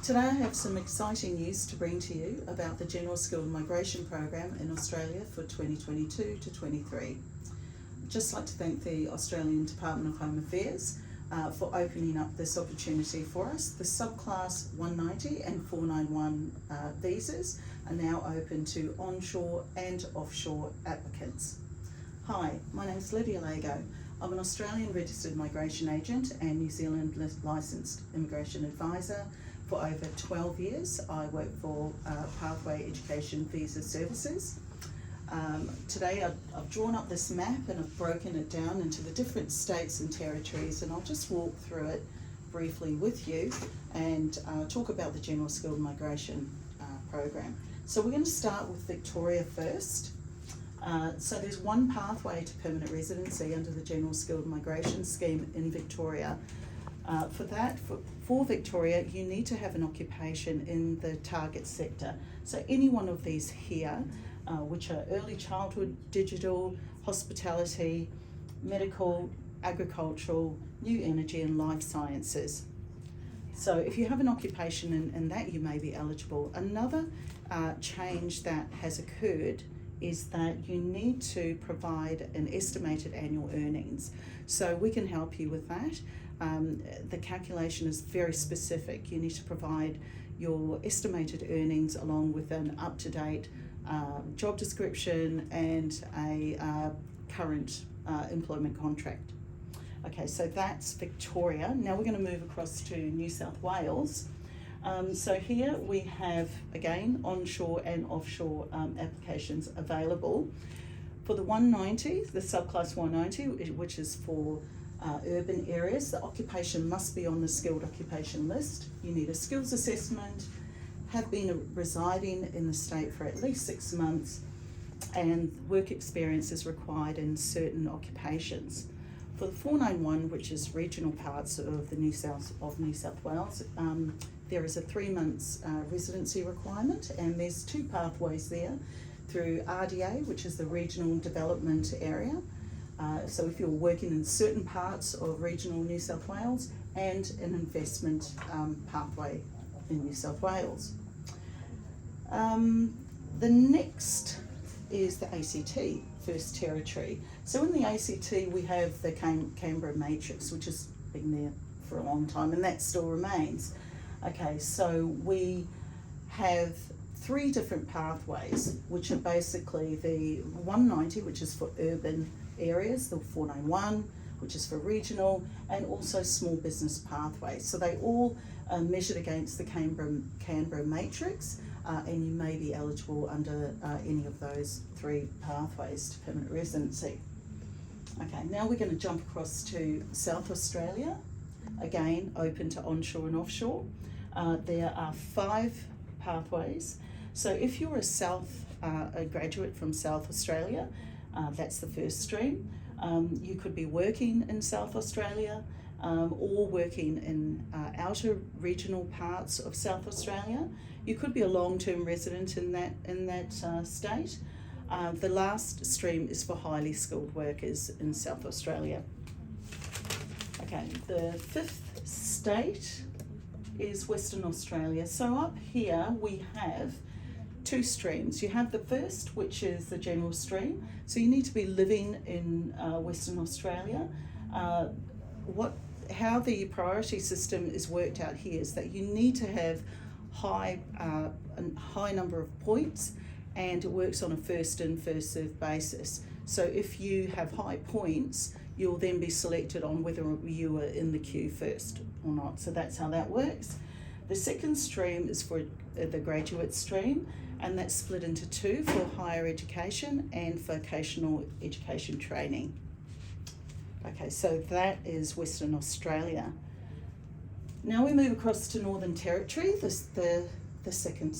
Today I have some exciting news to bring to you about the General Skilled Migration Program in Australia for 2022 to 23. I'd just like to thank the Australian Department of Home Affairs for opening up this opportunity for us. The Subclass 190 and 491 visas are now open to onshore and offshore applicants. Hi, my name is Lydia Lago. I'm an Australian registered migration agent and New Zealand licensed immigration advisor. For over 12 years, I work for Pathway Education Visa Services. Today I've drawn up this map and I've broken it down into the different states and territories, and I'll just walk through it briefly with you and talk about the General Skilled Migration Program. So we're going to start with Victoria first. So there's one pathway to permanent residency under the General Skilled Migration Scheme in Victoria. For Victoria, you need to have an occupation in the target sector. So any one of these here, which are early childhood, digital, hospitality, medical, agricultural, new energy and life sciences. So if you have an occupation in that, you may be eligible. Another change that has occurred is that you need to provide an estimated annual earnings. So we can help you with that. The calculation is very specific. You need to provide your estimated earnings along with an up-to-date job description and a current employment contract. Okay, so that's Victoria. Now we're going to move across to New South Wales. So here we have, again, onshore and offshore applications available. For the 190, the subclass 190, which is for urban areas, the occupation must be on the skilled occupation list. You need a skills assessment, have been residing in the state for at least 6 months, and work experience is required in certain occupations. For the 491, which is regional parts of the New South Wales, there is a 3 months residency requirement, and there's two pathways there through RDA, which is the Regional Development Area. So if you're working in certain parts of regional New South Wales, and an investment pathway in New South Wales. The next is the ACT, First Territory. So in the ACT we have the Canberra Matrix, which has been there for a long time, and that still remains. Okay, so we have 3 different pathways, which are basically the 190, which is for urban areas, the 491, which is for regional, and also small business pathways. So they all are measured against the Canberra Matrix, and you may be eligible under any of those 3 pathways to permanent residency. Okay, now we're going to jump across to South Australia, again open to onshore and offshore. There are 5 pathways. So if you're a graduate from South Australia, that's the first stream. You could be working in South Australia or working in outer regional parts of South Australia. You could be a long-term resident in that state. The last stream is for highly skilled workers in South Australia. Okay, the 5th state is Western Australia. So up here we have 2 streams. You have the first, which is the general stream. So you need to be living in Western Australia. How the priority system is worked out here is that you need to have a high number of points, and it works on a first in, first served basis. So if you have high points, you'll then be selected on whether you are in the queue first or not. So that's how that works. The second stream is for the graduate stream, and that's split into 2 for higher education and vocational education training. Okay, so that is Western Australia. Now we move across to Northern Territory, the second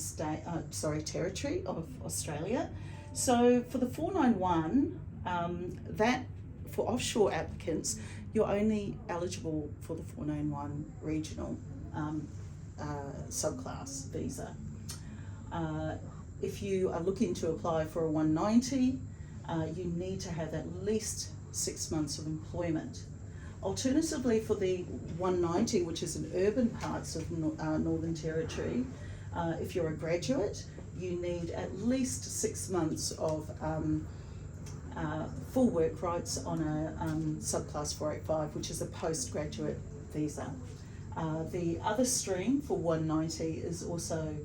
territory of Australia. So for the 491, that for offshore applicants, you're only eligible for the 491 regional subclass visa. If you are looking to apply for a 190, you need to have at least 6 months of employment. Alternatively, for the 190, which is in urban parts of Northern Territory, if you're a graduate, you need at least 6 months of full work rights on a Subclass 485, which is a postgraduate visa. The other stream for 190 is also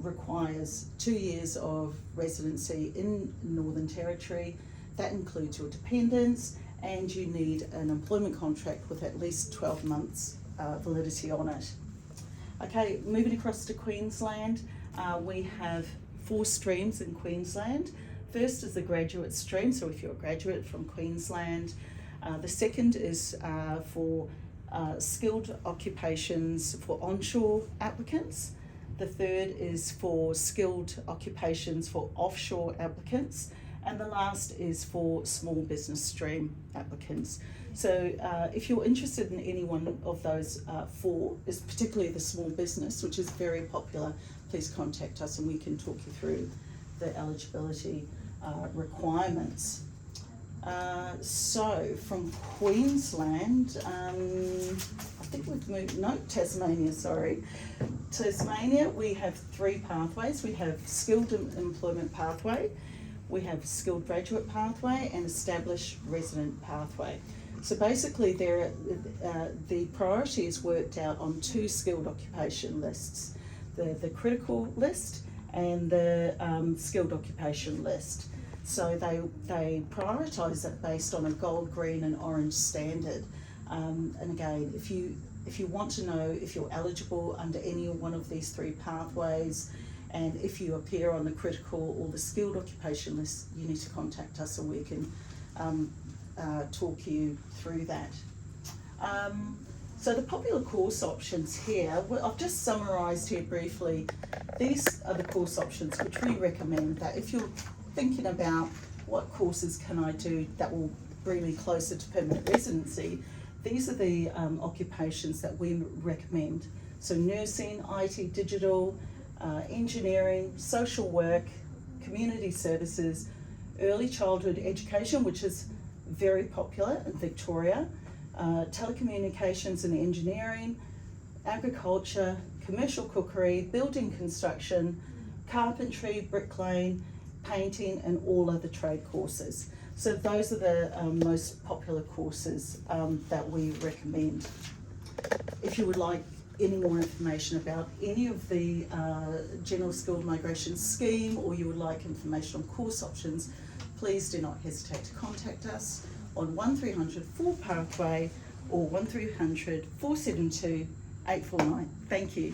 requires 2 years of residency in Northern Territory. That includes your dependents, and you need an employment contract with at least 12 months validity on it. Okay, moving across to Queensland, we have 4 streams in Queensland. First is the graduate stream, so if you're a graduate from Queensland. The second is for skilled occupations for onshore applicants. The third is for skilled occupations for offshore applicants. And the last is for small business stream applicants. So if you're interested in any one of those 4, is particularly the small business, which is very popular, please contact us and we can talk you through the eligibility requirements. So from Queensland, I think we've moved, no, Tasmania, sorry. Tasmania, we have 3 pathways. We have skilled employment pathway, we have skilled graduate pathway, and established resident pathway. So basically the priority is worked out on 2 skilled occupation lists, the critical list and the skilled occupation list. So they prioritise it based on a gold, green and orange standard. And again, if you want to know if you're eligible under any one of these 3 pathways, and if you appear on the critical or the skilled occupation list, you need to contact us and we can talk you through that. So the popular course options here, I've just summarised here briefly. These are the course options which we recommend, that if you're thinking about what courses can I do that will bring me closer to permanent residency, these are the occupations that we recommend. So nursing, IT, digital, engineering, social work, community services, early childhood education, which is very popular in Victoria, telecommunications and engineering, agriculture, commercial cookery, building construction, carpentry, bricklaying, painting, and all other trade courses. So those are the most popular courses that we recommend. If you would like any more information about any of the General Skilled Migration Scheme, or you would like information on course options, please do not hesitate to contact us on 1300 4 Pathway or 1300 472 849. Thank you.